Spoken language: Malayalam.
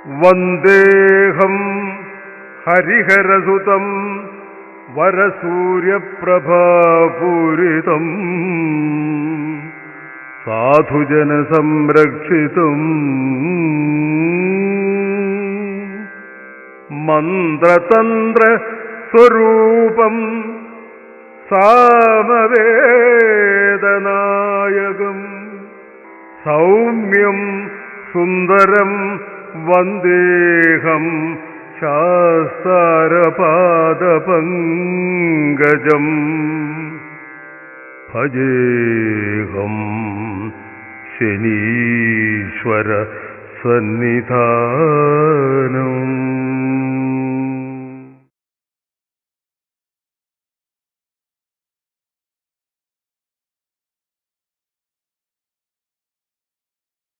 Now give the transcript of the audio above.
വന്ദേഹം ഹരിഹരസുതം വരസൂര്യപ്രഭാപൂരിതം സാധുജനസംരക്ഷിതം മന്ത്രതന്ത്ര സ്വരൂപം സാമവേദനായകം സൗമ്യം സുന്ദരം വന്ദേഹം ശാസ്താരപാദപങ്കജം ഭജേഹം ശനീശ്വര സന്നിധാനം.